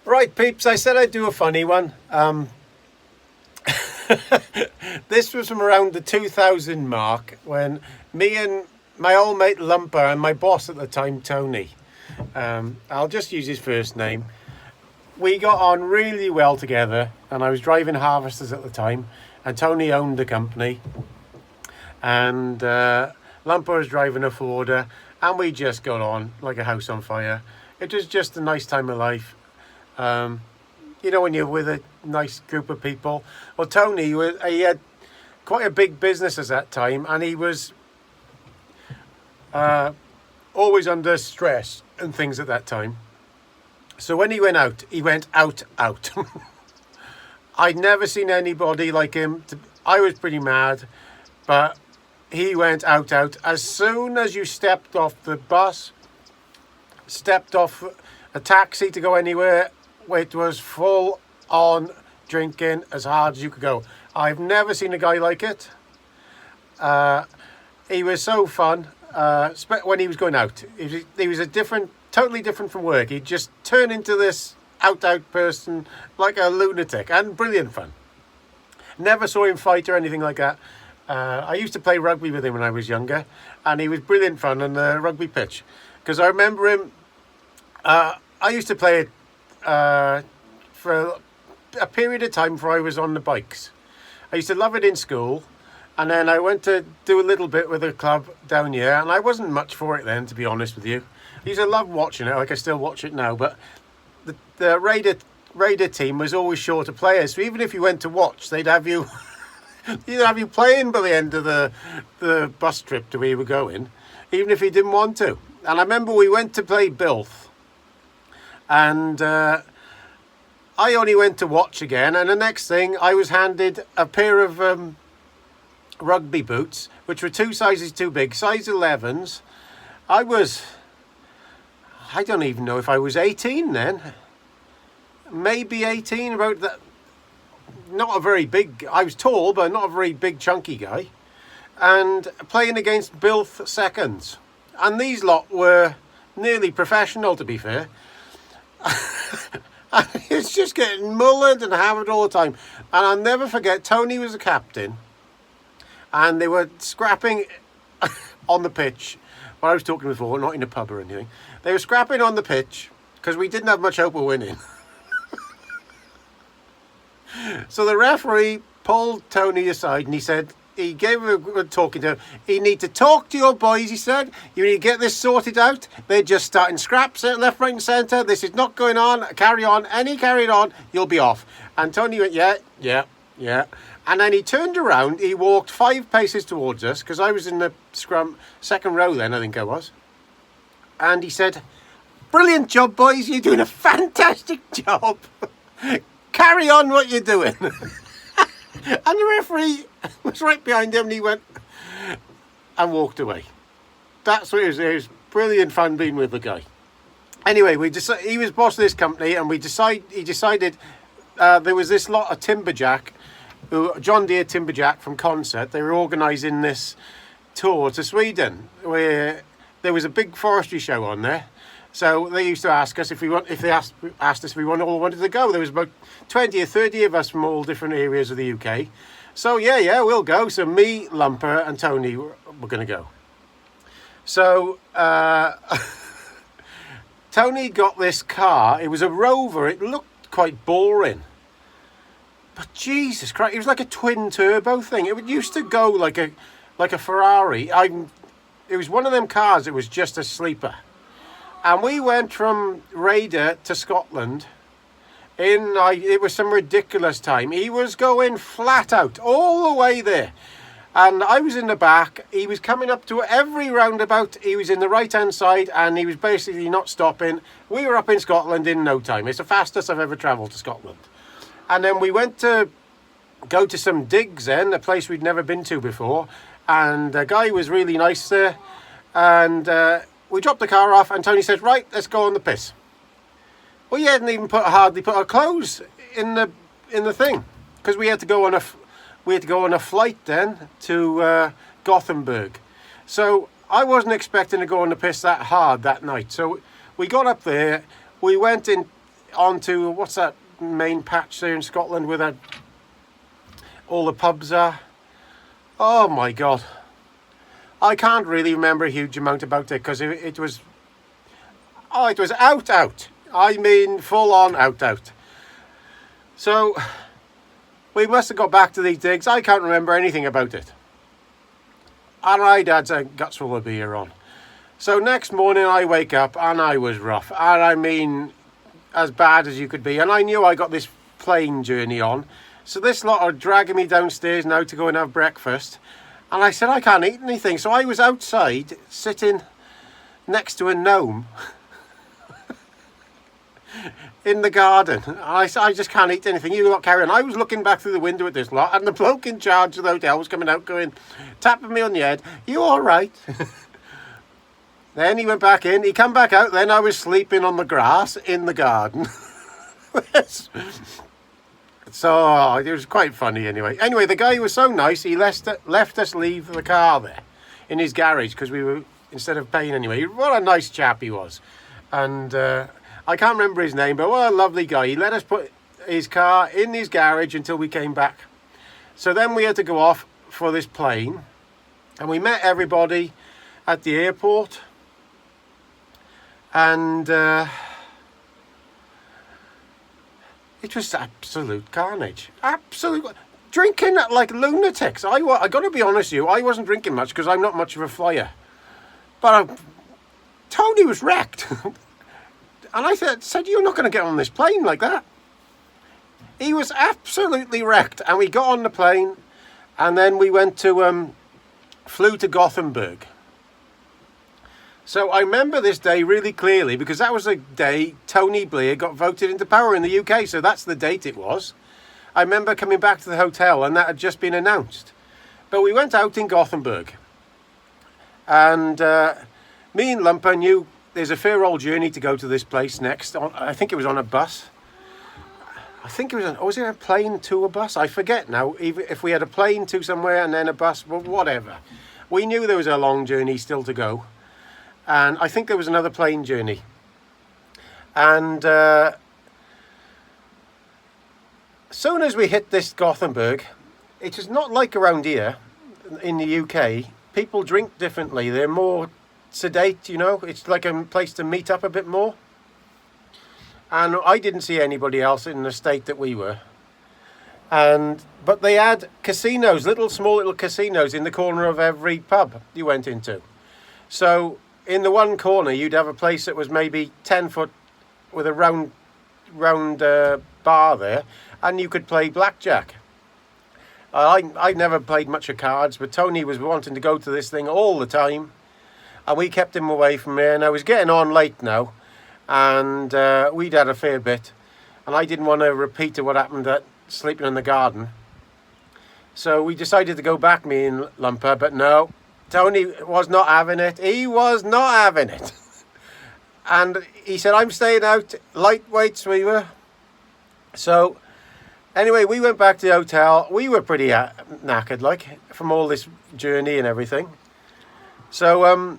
Right, peeps, I said I'd do a funny one. This was from around the 2000 mark when me and my old mate Lumper and my boss at the time, Tony, I'll just use his first name, we got on really well together, and I was driving harvesters at the time, and Tony owned the company, and Lumper was driving a Forder, and we just got on like a house on fire. It was just a nice time of life. You know, when you're with a nice group of people. Well, Tony, he had quite a big business at that time, and he was always under stress and things at that time. So when he went out, out. I'd never seen anybody like him. I was pretty mad, but he went out. As soon as you stepped off the bus, stepped off a taxi to go anywhere, it was full on drinking as hard as you could go. I've never seen a guy like it. He was so fun. When he was going out, he was totally different from work. He'd just turn into this out person like a lunatic, and brilliant fun. Never saw him fight or anything like that. I used to play rugby with him when I was younger, and he was brilliant fun on the rugby pitch. Because I remember him, I used to play for a period of time before I was on the bikes. I used to love it in school, and then I went to do a little bit with a club down here, and I wasn't much for it then, to be honest with you. I used to love watching it, like I still watch it now, but the Raider team was always short of players, so even if you went to watch, they'd have you playing by the end of the bus trip to where you were going, even if you didn't want to. And I remember we went to play Bilth, and I only went to watch again, and the next thing I was handed a pair of rugby boots, which were 2 sizes too big, size 11s. I don't even know if I was 18 then, maybe 18, about that. Not a very big, I was tall, but not a very big chunky guy, and playing against Bilth seconds, and these lot were nearly professional, to be fair. It's just getting mullered and hammered all the time. And I'll never forget, Tony was the captain, and they were scrapping on the pitch. What I was talking before, not in a pub or anything. They were scrapping on the pitch because we didn't have much hope of winning. So the referee pulled Tony aside, and he gave him a good talking to. "You need to talk to your boys," he said. "You need to get this sorted out. They're just starting scraps at left, right and centre. This is not going on. Carry on. Any carried on, you'll be off." And Tony went, yeah. And then he turned around. He walked 5 paces towards us, because I was in the scrum, second row then, I think I was. And he said, "Brilliant job, boys. You're doing a fantastic job. Carry on what you're doing." And the referee was right behind him, and he went and walked away. That's what it was. It was brilliant fun being with the guy. Anyway, he was boss of this company, and he decided there was this lot of Timberjack, John Deere Timberjack from Concert. They were organising this tour to Sweden, where there was a big forestry show on there. So they used to ask us asked us if we all wanted to go. There was about 20 or 30 of us from all different areas of the UK. So yeah, we'll go. So me, Lumper and Tony were going to go. So Tony got this car. It was a Rover. It looked quite boring, but Jesus Christ, it was like a twin turbo thing. It used to go like a Ferrari. It was one of them cars. It was just a sleeper. And we went from Raider to Scotland it was some ridiculous time. He was going flat out all the way there. And I was in the back. He was coming up to every roundabout. He was in the right-hand side, and he was basically not stopping. We were up in Scotland in no time. It's the fastest I've ever travelled to Scotland. And then we went to go to some digs then, a place we'd never been to before. And the guy was really nice there. And we dropped the car off, and Tony said, "Right, let's go on the piss." Well, he hadn't even hardly put our clothes in the thing, because we had to go on a flight then to Gothamberg. So I wasn't expecting to go on the piss that hard that night. So we got up there. We went in. onto, what's that main patch there in Scotland where all the pubs are? Oh my God. I can't really remember a huge amount about it because it was out. I mean, full on out. So we must have got back to these digs. I can't remember anything about it. And I'd had a guts full of beer on. So next morning I wake up and I was rough. And I mean, as bad as you could be. And I knew I got this plane journey on. So this lot are dragging me downstairs now to go and have breakfast. And I said, I can't eat anything. So I was outside sitting next to a gnome in the garden. And I said, I just can't eat anything. You lot carry on. I was looking back through the window at this lot. And the bloke in charge of the hotel was coming out going, tapping me on the head. You all right? Then he went back in. He come back out. Then I was sleeping on the grass in the garden. So it was quite funny anyway. Anyway, the guy was so nice, he left us leave the car there in his garage because we were, instead of paying anyway. What a nice chap he was. And I can't remember his name, but what a lovely guy. He let us put his car in his garage until we came back. So then we had to go off for this plane. And we met everybody at the airport. And it was absolute carnage. Absolute drinking like lunatics. I got to be honest with you, I wasn't drinking much because I'm not much of a flyer. But Tony was wrecked. And I said, you're not going to get on this plane like that. He was absolutely wrecked. And we got on the plane and then we went to, flew to Gothamberg. So I remember this day really clearly because that was the day Tony Blair got voted into power in the UK. So that's the date it was. I remember coming back to the hotel and that had just been announced. But we went out in Gothenburg. And me and Lumper knew there's a fair old journey to go to this place next. I think it was on a bus. I think it was, was it a plane to a bus? I forget now. If we had a plane to somewhere and then a bus, but whatever. We knew there was a long journey still to go. And I think there was another plane journey. And as soon as we hit this Gothenburg, it is not like around here in the UK. People drink differently. They're more sedate, you know. It's like a place to meet up a bit more. And I didn't see anybody else in the state that we were. But they had casinos, small little casinos in the corner of every pub you went into. So in the one corner, you'd have a place that was maybe 10 foot with a round bar there, and you could play blackjack. I never played much of cards, but Tony was wanting to go to this thing all the time, and we kept him away from there. And I was getting on late now, and we'd had a fair bit, and I didn't want to repeat what happened at sleeping in the garden. So we decided to go back, me and Lumper, but no. Tony was not having it. He was not having it. And he said, I'm staying out. Lightweights we were. So anyway, we went back to the hotel. We were pretty knackered, like, from all this journey and everything. So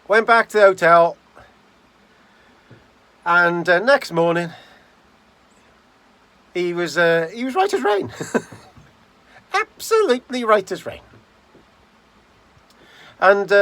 went back to the hotel. And next morning, he was right as rain. Absolutely right as rain. And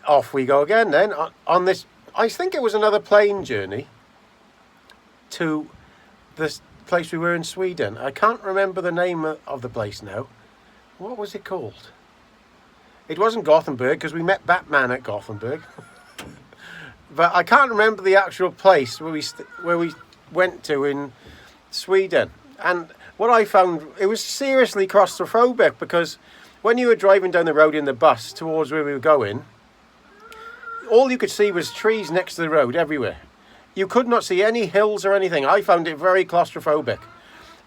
off we go again then on this, I think it was another plane journey to this place we were in Sweden. I can't remember the name of the place now. What was it called? It wasn't Gothenburg because we met Batman at Gothenburg. But I can't remember the actual place where we went to in Sweden. And what I found, it was seriously claustrophobic because when you were driving down the road in the bus towards where we were going, all you could see was trees next to the road everywhere. You could not see any hills or anything. I found it very claustrophobic.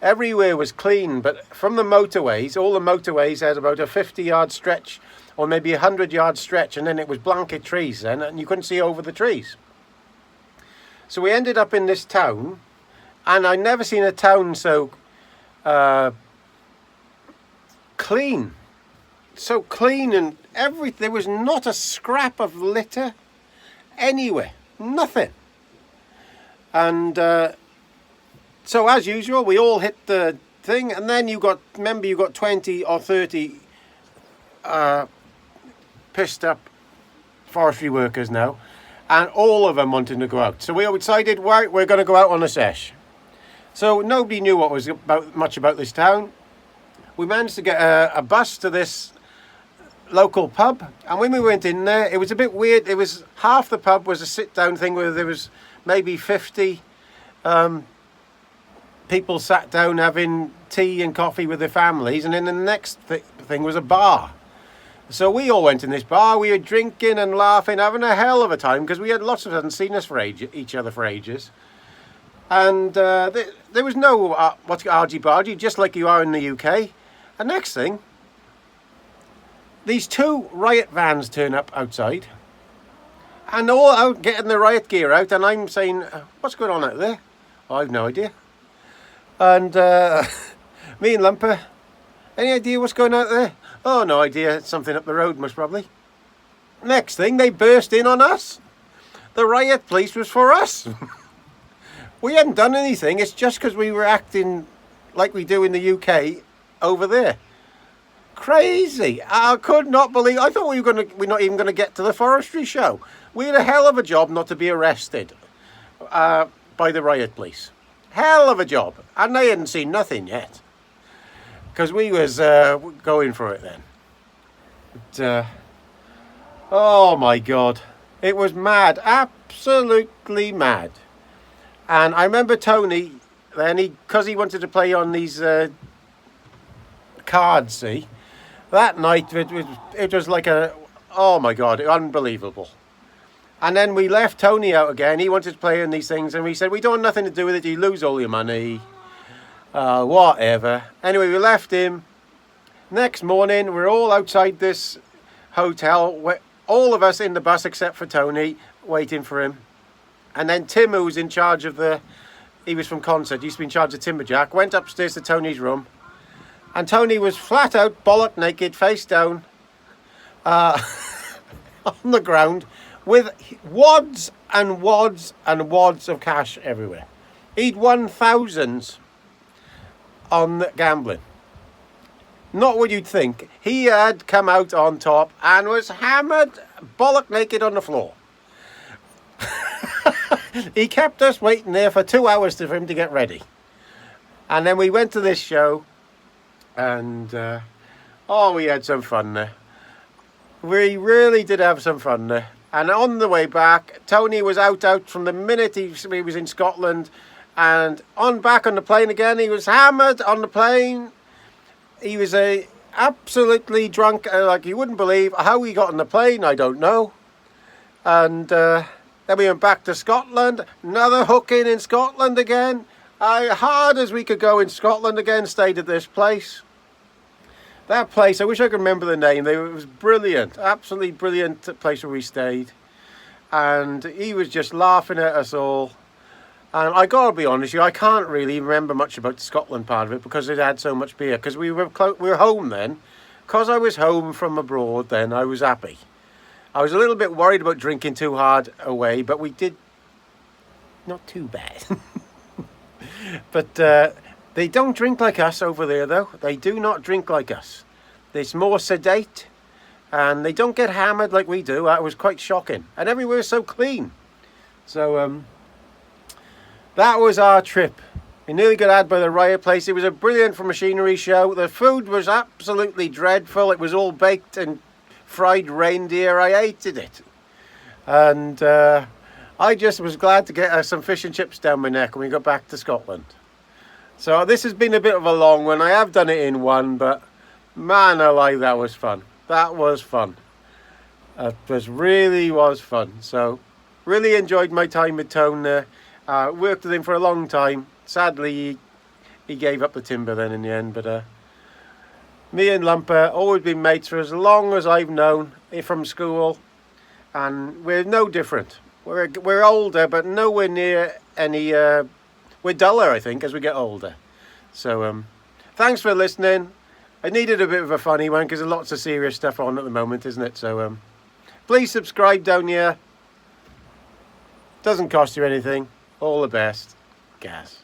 Everywhere was clean, but from the motorways, all the motorways had about a 50-yard stretch or maybe a 100-yard stretch, and then it was blanket trees then, and you couldn't see over the trees. So we ended up in this town, and I'd never seen a town so clean. So clean and everything. There was not a scrap of litter anywhere. Nothing. And so as usual, we all hit the thing, and then you got 20 or 30 pissed up forestry workers now, and all of them wanting to go out. So we all decided, right, we're going to go out on a sesh. So nobody knew what was much about this town. We managed to get a bus to this local pub, and when we went in there, it was a bit weird. It was half the pub was a sit-down thing where there was maybe 50 people sat down having tea and coffee with their families, and then the next thing was a bar. So we all went in this bar. We were drinking and laughing, having a hell of a time, because we had lots of us hadn't seen us for each other for ages. And there was no argy-bargy, just like you are in the UK. And next thing, these 2 riot vans turn up outside, and all out getting the riot gear out, and I'm saying, what's going on out there? Oh, I've no idea. And me and Lumper, any idea what's going on out there? Oh, no idea. It's something up the road, most probably. Next thing, they burst in on us. The riot police was for us. We hadn't done anything. It's just because we were acting like we do in the UK over there. Crazy. I could not believe. I thought we're not even going to get to the forestry show. We had a hell of a job not to be arrested by the riot police. Hell of a job. And they hadn't seen nothing yet, because we was going for it then. But, oh my God. It was mad. Absolutely mad. And I remember Tony, then because he wanted to play on these cards, see, that night it was like oh my God, unbelievable. And then we left Tony out again. He wanted to play on these things, and we said, we don't want nothing to do with it. You lose all your money, whatever. Anyway, we left him. Next morning, we're all outside this hotel, all of us in the bus except for Tony, waiting for him. And then Tim, who was in charge of he was from Concert, used to be in charge of Timberjack, went upstairs to Tony's room. And Tony was flat out, bollock naked, face down, on the ground, with wads and wads and wads of cash everywhere. He'd won thousands on gambling. Not what you'd think. He had come out on top and was hammered, bollock naked on the floor. He kept us waiting there for 2 hours for him to get ready. And then we went to this show, and we had some fun there. We really did have some fun there. And on the way back, Tony was out from the minute he was in Scotland, and back on the plane again, he was hammered on the plane. He was absolutely drunk, like you wouldn't believe. How he got on the plane, I don't know. And then we went back to Scotland, another hooking in Scotland again. Hard as we could go in Scotland again, stayed at this place. That place, I wish I could remember the name. It was brilliant, absolutely brilliant place where we stayed. And he was just laughing at us all. And I gotta be honest with you, I can't really remember much about the Scotland part of it because it had so much beer. Because we were home then. Because I was home from abroad then, I was happy. I was a little bit worried about drinking too hard away, but we did not too bad. But they don't drink like us over there, though. They do not drink like us. It's more sedate, and they don't get hammered like we do. That was quite shocking. And everywhere's so clean. So that was our trip. We nearly got had by the riot place. It was a brilliant machinery show. The food was absolutely dreadful. It was all baked and fried reindeer. I hated it. And I just was glad to get some fish and chips down my neck when we got back to Scotland. So this has been a bit of a long one. I have done it in one, but man alive, that was fun. That was fun. It really was fun. So really enjoyed my time with Tone there. Worked with him for a long time. Sadly, he gave up the timber then in the end, but me and Lumper always been mates for as long as I've known from school, and we're no different. We're older, but nowhere near any. We're duller, I think, as we get older. So thanks for listening. I needed a bit of a funny one because there's lots of serious stuff on at the moment, isn't it? So please subscribe down here. Doesn't cost you anything. All the best, Gaz.